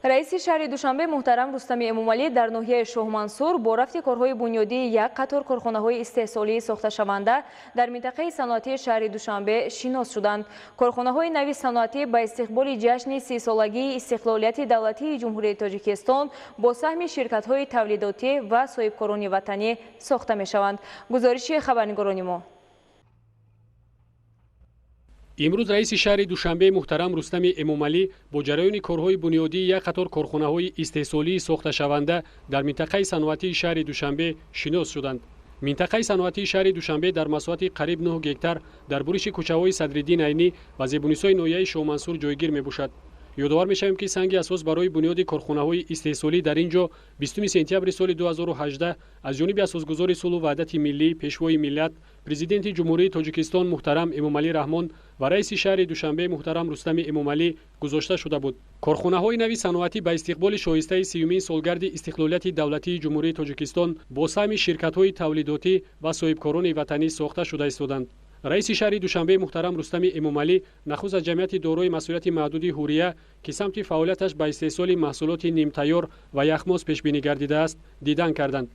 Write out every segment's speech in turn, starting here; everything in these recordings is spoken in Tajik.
раиси шаҳри Душанбе муҳтарам Рустами Эмомалӣ дар ноҳияи Шоҳмансур бо рафти корҳои бунёдии як қатор корхонаҳои истеҳсолии сохташаванда дар минтақаи саноатии шаҳри Душанбе шинос шуданд. Корхонаҳои нави саноатӣ ба истиқболи ҷашни 30-солагии истиқлолияти давлатии Ҷумҳурияи Тоҷикистон бо саҳми ширкатҳои тавлидотӣ ва соҳибкорони ватанӣ сохта мешаванд. гузориши хабарнигорони мо. имрӯз раиси шаҳри Душанбе муҳтарам Рустами Эмомалӣ бо ҷараёни корҳои бунёдии як қатор корхонаҳои истеҳсолии сохташаванда дар минтақаи саноатии шаҳри Душанбе шинос шуданд. минтақаи саноатии шаҳри Душанбе дар масоҳати қариб 9 гектар дар буриши кӯчаҳои Садриддин Айнӣ ва зебунисои ноҳияи Шоҳмансур ҷойгир мебошад. ёдовар мешавем ки санги асос барои бунёди корхонаҳои истеҳсолӣ дар ин ҷо 20 сентябри соли 2018 аз ҷониби асосгузори сулҳу ваҳдати миллӣ, пешвои миллат, президенти Ҷумҳурии Тоҷикистон муҳтарам Эмомалӣ Раҳмон ва раиси шаҳри Душанбе муҳтарам Рустами Эмомалӣ гузошта шуда буд. корхонаҳои нави саноатӣ ба истиқболи шоистаи 30-юмин солгарди истиқлолияти давлатии Ҷумҳурии Тоҷикистон бо саҳми ширкатҳои тавлидотӣ ва соҳибкорони ватанӣ сохта шуда истоданд. раиси шаҳри Душанбе муҳтарам Рустами Эмомалӣ нахуст аз ҷамъияти дорои масъулияти маҳдуди ҳурия ки самти фаъолияташ ба истеҳсоли маҳсулоти нимтайёр ва яхмоз пешбинӣ гардидааст дидан карданд.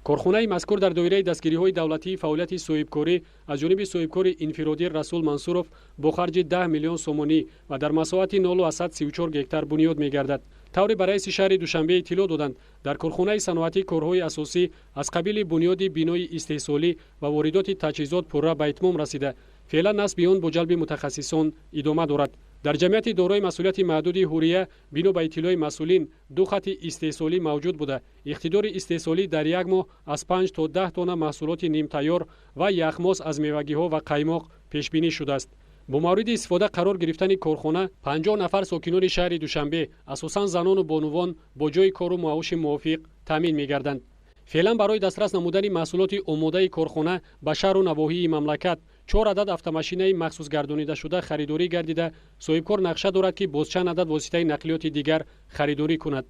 корхонаи мазкур дар доираи дастгириҳои давлатии фаъолияти соҳибкорӣ аз ҷониби соҳибкори инфиродӣ Расул Мансуров бо харҷи 10 миллион сомонӣ ва дар масоҳати 0,34 гектар бунёд мегардад. тавре ба раиси шаҳри Душанбе иттилоъ доданд дар корхонаи саноатӣ корҳои асосӣ аз қабили бунёди бинои истеҳсолӣ ва воридоти таҷҳизот пурра ба итмом расида. феълан насби он бо ҷалби мутахассисон идома дорад. дар ҷамъияти дорои масъулияти маҳдуди ҳурия бино ба иттилои масъулин 2 хати истеҳсолӣ мавҷуд буда иқтидори истеҳсолӣ дар як моҳ аз 5 то 10 тонна маҳсулоти нимтайёр ва яхмоз аз мевагиҳо ва қаймоқ пешбинӣ шудааст. бо мавриди истифода қарор гирифтани корхона 50 нафар сокинони шаҳри Душанбе асосан занону бонувон бо ҷои кору маоши мувофиқ таъмин мегарданд. феълан барои дастрас намудани маҳсулоти омодаи корхона ба шаҳру навоҳии мамлакат 4 адад автомашинаи махсусгардонидашуда харидорӣ гардида соҳибкор нақша дорад ки бозчанд адад воситаи нақлиёти дигар харидорӣ кунад.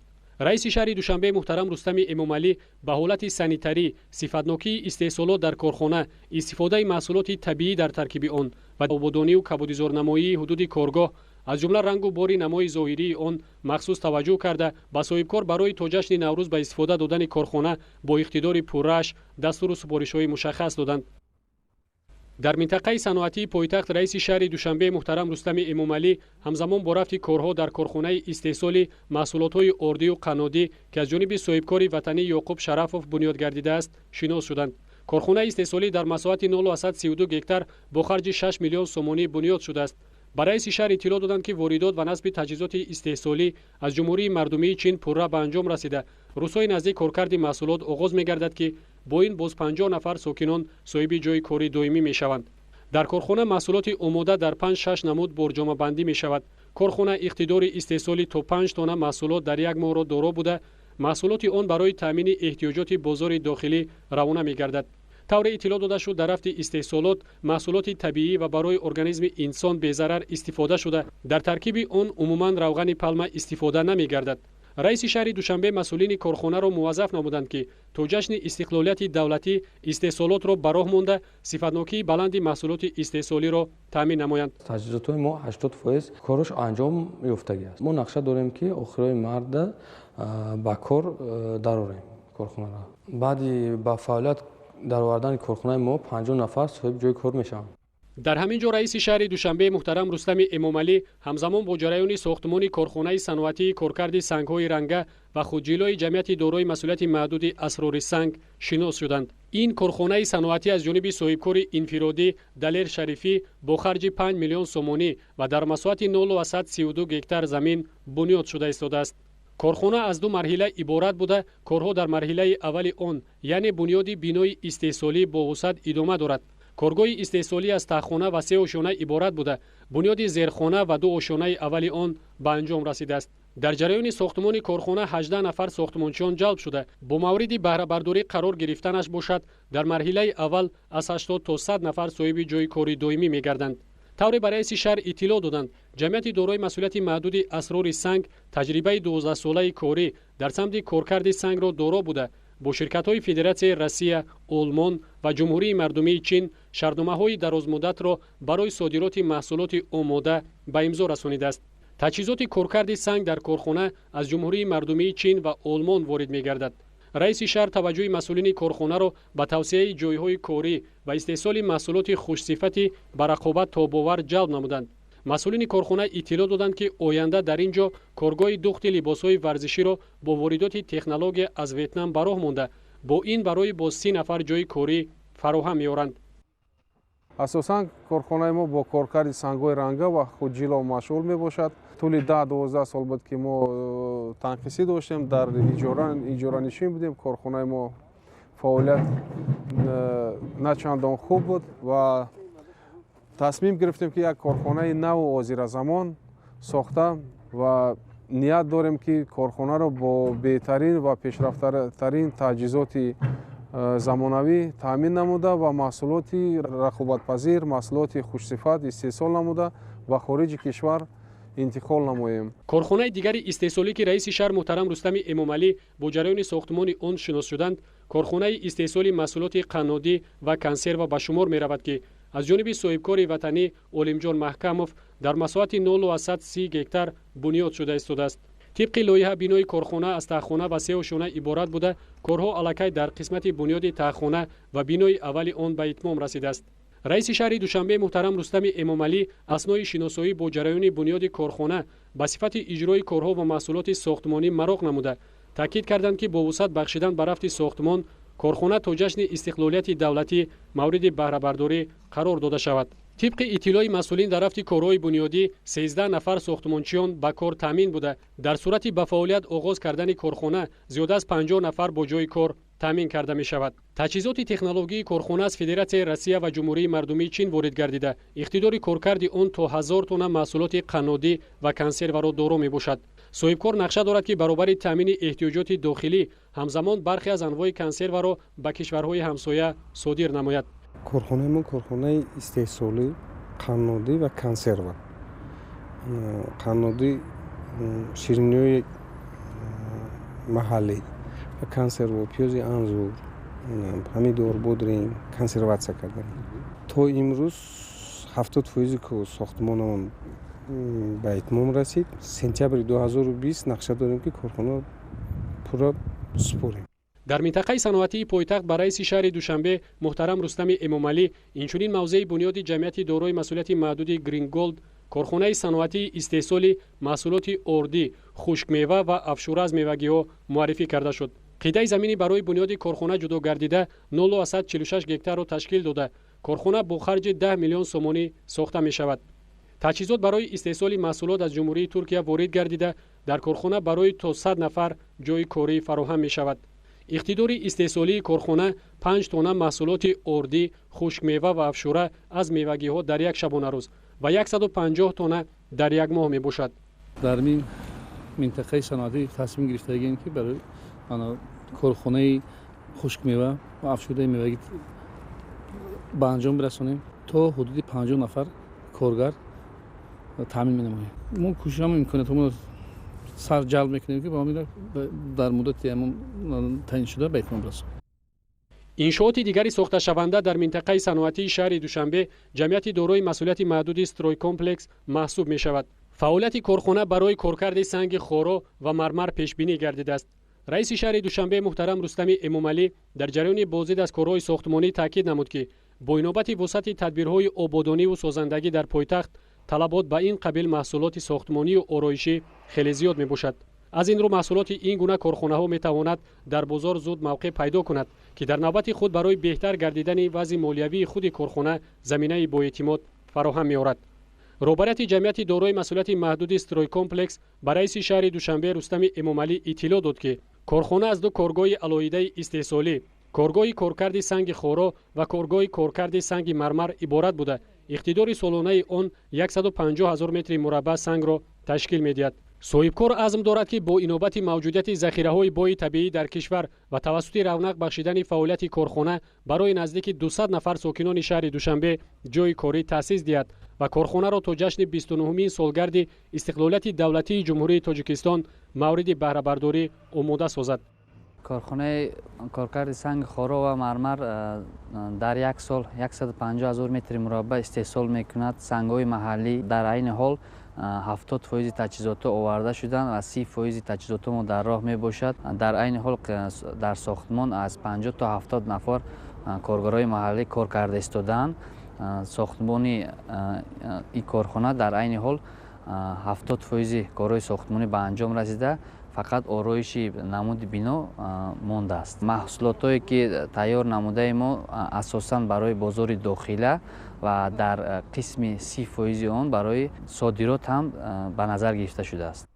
раиси шаҳри Душанбе муҳтарам Рустами Эмомалӣ ба ҳолати санитарӣ, сифатнокии истеҳсолот дар корхона, истифодаи маҳсулоти табиӣ дар таркиби он ва ободонию кабудизорнамоии ҳудуди коргоҳ аз ҷумла рангу бори намои зоҳирии он махсус таваҷҷӯҳ карда ба соҳибкор барои то ҷашни Наврӯз ба истифода додани корхона бо иқтидори пуррааш дастуру супоришҳои мушаххас доданд. дар минтақаи саноатии пойтахт раиси шаҳри Душанбе муҳтарам Рустами Эмомалӣ ҳамзамон бо рафти корҳо дар корхонаи истеҳсоли маҳсулотҳои ордию қаннодӣ ки аз ҷониби соҳибкори ватанӣ Ёқуб Шарафов бунёд гардидааст шинос шуданд. корхонаи истеҳсолӣ дар масоҳати 0,32 гектар бо харҷи 6 миллион сомонӣ бунёд шудааст. ба раиси шаҳр иттилоъ доданд ки воридот ва насби таҷҳизоти истеҳсолӣ аз ҷумҳурии мардумии Чин пурра ба анҷом расида рӯзҳои наздик коркарди маҳсулот оғоз мегардад ки бо ин боз 50 нафар сокинон соҳиби ҷои кори доимӣ мешаванд. дар корхона маҳсулоти омода дар 5-6 намуд борҷомабандӣ мешавад. корхона иқтидори истеҳсоли то 5 тонна маҳсулот дар як моҳро доро буда маҳсулоти он барои таъмини эҳтиёҷоти бозори дохилӣ равона мегардад. тавре иттилоъ дода шуд дар рафти истеҳсолот маҳсулоти табиӣ ва барои организми инсон безарар истифода шуда дар таркиби он умуман равғани палма истифода намегардад. раиси шаҳри Душанбе масъулини корхонаро муваззаф намуданд ки то ҷашни истиқлолияти давлатӣ истеҳсолотро ба роҳ монда сифатнокии баланди маҳсулоти истеҳсолиро таъмин намоянд. таҷҳизотҳои мо 80% кораш анҷом ёфтагиаст. мо нақша дорем ки охирои марда ба кор дарорем корхонаро. баъди ба фаъолият даровардани корхонаи мо 50 нафар соҳиби ҷои кор мешаванд. дар ҳамин ҷо раиси шаҳри Душанбе муҳтарам Рустами Эмомалӣ ҳамзамон бо ҷараёни сохтмони корхонаи саноатии коркарди сангҳои ранга ва худҷилои ҷамъияти дорои масъулияти маҳдуди Асрори санг шинос шуданд. ин корхонаи саноатӣ аз ҷониби соҳибкори инфиродӣ Далер Шарифӣ бо харҷи 5 миллион сомонӣ ва дар масоҳати 0,32 гектар замин бунёд шуда истодааст. корхона аз 2 марҳила иборат буда корҳо дар марҳилаи аввали он яъне бунёди бинои истеҳсолӣ бо вусат идома дорад. коргоҳи истеҳсолӣ аз таххона ва 3 ошона иборат буда бунёди зерхона ва 2 ошонаи аввали он ба анҷом расидааст. дар ҷараёни сохтмони корхона 18 нафар сохтмончиён ҷалб шуда бо мавриди баҳрабардорӣ қарор гирифтанаш бошад дар марҳилаи аввал аз 80 то 100 нафар соҳиби ҷои кори доимӣ мегарданд. тавре ба раиси шаҳр иттилоъ доданд ҷамъияти дорои масъулияти маҳдуди Асрори санг таҷрибаи 12-солаи корӣ дар самти коркарди сангро доро буда бо ширкатҳои Федератсияи Россия, Олмон ва Ҷумҳурии Мардумии Чин шартномаҳои дарозмуддатро барои содироти маҳсулоти омода ба имзо расонидааст. таҷҳизоти коркарди санг дар корхона аз ҷумҳурии мардумии чин ва олмон ворид мегардад. раиси шаҳр таваҷҷӯҳи масъулини корхонаро ба тавсеяи ҷойҳои корӣ ва истеҳсоли маҳсулоти хушсифати ба рақобат тобовар ҷалб намуданд. масъулини корхона иттилоъ доданд, ки оянда дар ин ҷо коргоҳи духти либосҳои варзиширо бо воридоти технология аз ветнам ба роҳ монда, бо ин барои бо 30 нафар ҷойи корӣ фароҳам меоранд. асосан корхонаи мо бо коркарди сангҳои ранга ва худҷило машғул мебошад. тӯли 10-12 сол буд ки мо танқисӣ доштем, дар иҷоранишин будем. корхонаи мо фаъолият на чандон хуб буд ва тасмим гирифтем ки як корхонаи наву озиразамон сохта ва ният дорем ки корхонаро бо беҳтарин ва пешрафтарин таҷҳизоти замонавӣ таъмин намуда ва маҳсулоти рақобатпазир, маҳсулоти хушсифат истеҳсол намуда ба хориҷи кишвар интиқол намоем. корхонаи дигари истеҳсолӣ ки раиси шаҳр муҳтарам Рустами Эмомалӣ бо ҷараёни сохтмони он шинос шуданд, корхонаи истеҳсоли маҳсулоти қаннодӣ ва консерва ба шумор меравад, ки аз ҷониби соҳибкори ватанӣ Олимҷон Маҳкамов дар масоҳати 0,30 гектар бунёд шуда истодааст. тибқи лоиҳа бинои корхона аз таххона ва 3 ошона иборат буда, корҳо аллакай дар қисмати бунёди таххона ва бинои аввали он ба итмом расидааст. раиси шаҳри Душанбе муҳтарам Рустами Эмомалӣ аснои шиносоӣ бо ҷараёни бунёди корхона ба сифати иҷрои корҳо ва маҳсулоти сохтмонӣ мароқ намуда, таъкид карданд, ки бо вусат бахшидан ба рафти сохтмон корхона то ҷашни истиқлолияти давлатӣ мавриди баҳрабардорӣ қарор дода шавад. тибқи иттилои масъулин дар рафти корҳои бунёдӣ 13 нафар сохтмончиён ба кор таъмин буда, дар сурати ба фаъолият оғоз кардани корхона зиёда аз 50 нафар бо ҷои кор таъмин карда мешавад. таҷҳизоти технологии корхона аз Федератсияи Россия ва Ҷумҳурии Мардумии Чин ворид гардида, иқтидори коркарди он то 1000 тонна маҳсулоти қаннодӣ ва консерваро доро мебошад. соҳибкор нақша дорад, ки баробари таъмини эҳтиёҷоти дохилӣ ҳамзамон бархе аз анвои консерваро ба кишварҳои ҳамсоя содир намояд. корхонаи мо корхонаи истеҳсолӣ қаннодӣ ва консерва. қаннодӣ шириниҳои маҳаллӣ ва консерва пиёзи анзур, помидор, бодринг консерватсия кардем. то имрӯз 70% сохтмонамон ба итмом расид. сентябри 2020 нақша дорем ки корхона пурра супорем. дар минтақаи саноатии пойтахт ба раиси шаҳри Душанбе муҳтарам Рустами Эмомалӣ инчунин мавзеи бунёди ҷамъияти дорои масъулияти маҳдуди Green Gold, корхонаи саноатии истеҳсоли маҳсулоти ордӣ, хушкмева ва афшура аз мевагиҳо муаррифӣ карда шуд. қидаи замини барои бунёди корхона ҷудо гардида 0,46 гектарро ташкил дода, корхона бо харҷи 10 миллион сомонӣ сохта мешавад. таҷҳизот барои истеҳсоли маҳсулот аз ҷумҳурии Туркия ворид гардида, дар корхона барои то 100 нафар ҷойи корӣ фароҳам мешавад. иқтидори истеҳсолии корхона 5 тонна маҳсулоти ордӣ, хушкмева ва афшура аз мевагиҳо дар як шабонарӯз ва 150 тонна дар як моҳ мебошад. дар мин минтақаи саноатӣ тасмим гирифтагем ки барои корхонаи хушкмева ва афшураи мевагӣ ба анҷом бирасонем, то ҳудуди 50 нафар коргар таъмин менамоем. мо кӯшишам имкониятҳоро сар ҷалб мекунем ки дар муддати таъин шуда ба итмом расонем. иншооти дигари сохташаванда дар минтақаи саноатии шаҳри Душанбе ҷамъияти дорои масъулияти маҳдуди Стройкомплекс маҳсуб мешавад. фаъолияти корхона барои коркарди санги хоро ва мармар пешбинӣ гардидааст. раиси шаҳри Душанбе муҳтарам Рустами Эмомалӣ дар ҷараёни боздид аз корҳои сохтмонӣ таъкид намуд, ки бо инобати вусати тадбирҳои ободониву созандагӣ дар пойтахт талабот ба ин қабил маҳсулоти сохтмонию ороишӣ хеле зиёд мебошад. аз ин рӯ маҳсулоти ин гуна корхонаҳо метавонад дар бозор зуд мавқеъ пайдо кунад, ки дар навбати худ барои беҳтар гардидани вазъи молиявии худи корхона заминаи боэътимод фароҳам меорад. роҳбарияти ҷамъияти дорои масъулияти маҳдуди Стройкомплекс ба раиси шаҳри Душанбе Рустами Эмомалӣ иттилоъ дод, ки корхона аз ду коргоҳи алоҳидаи истеҳсолӣ, коргоҳи коркарди санги хоро ва коргоҳи коркарди санги мармар иборат буда, иқтидори солонаи он 150 000 метри мураббаъ сангро ташкил медиҳад. соҳибкор азм дорад, ки бо инобати мавҷудияти захираҳои бои табиӣ дар кишвар ва тавассути равнақ бахшидани фаъолияти корхона барои наздики 200 нафар сокинони шаҳри Душанбе ҷойи корӣ таъсис диҳад ва корхонаро то ҷашни 29-умин солгарди истиқлолияти давлатии Ҷумҳурии Тоҷикистон мавриди баҳрабардорӣ омода созад. корхонаи коркарди санги хоро ва мармар дар як сол 150 000 метри мураббаъ истеҳсол мекунад сангҳои маҳаллӣ. дар айни ҳол 70% تجهیزات آورده شدند و 30% تجهیزات ما در راه می باشد. در عین حال در ساختمان از 50 تا 70 نفر کارگرای محلی کار کرده ایستادند. ساختمان این کارخانه در عین حال 70% کارهای ساختمانی به انجام رسیده، فقط آرایش نمود بنا مانده است. محصولاتی که تیار نموده ما اساساً برای بازار داخله و در قسم 30% آن برای صادرات هم به نظر گرفته شده است.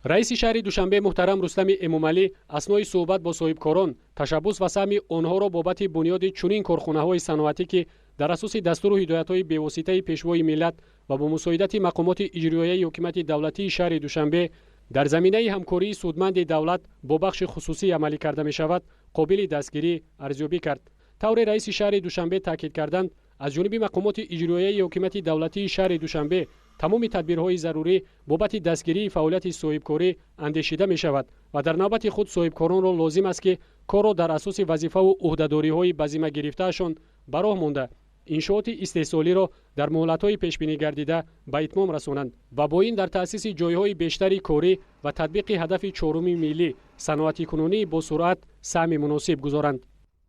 رئیس شهر دوشنبه محترم رستم امومعلی اثنای صحبت با صاحبکاران تشبث و سهم آنها را بابت بنیاد چنین کارخانه‌های صنعتی که در اساس دستور و هدایت‌های بی‌واسطه پیشوای ملت و با مساعدت مقامات اجرایی حکومت دولتی شهر دوشنبه در زمینه همکاری سودمند دولت با بخش خصوصی عملی کرده می شود قابل دستگیری ارزیابی کرد. طور رئیس شهر دوشنبه تاکید کردند از جانب مقامات اجرایی حکومت دولتی شهر دوشنبه تمام تدبیرهای ضروری بابت دستگیری فعالیت صاحبکاری اندیشیده می شود و در نوبت خود صاحبکاران را لازم است که کار را در اساس وظیفه و عهده‌داری‌های بزیمه گرفته‌شان به راه مانده انشاءات استحصالی را در مهلت‌های پیشبینی گردیده به اتمام رسانند و با این در تأسیس جایهای بیشتری کاری و تطبیق هدف چهارم ملی صنعتی کنونی با سرعت سهم مناسب گذارند.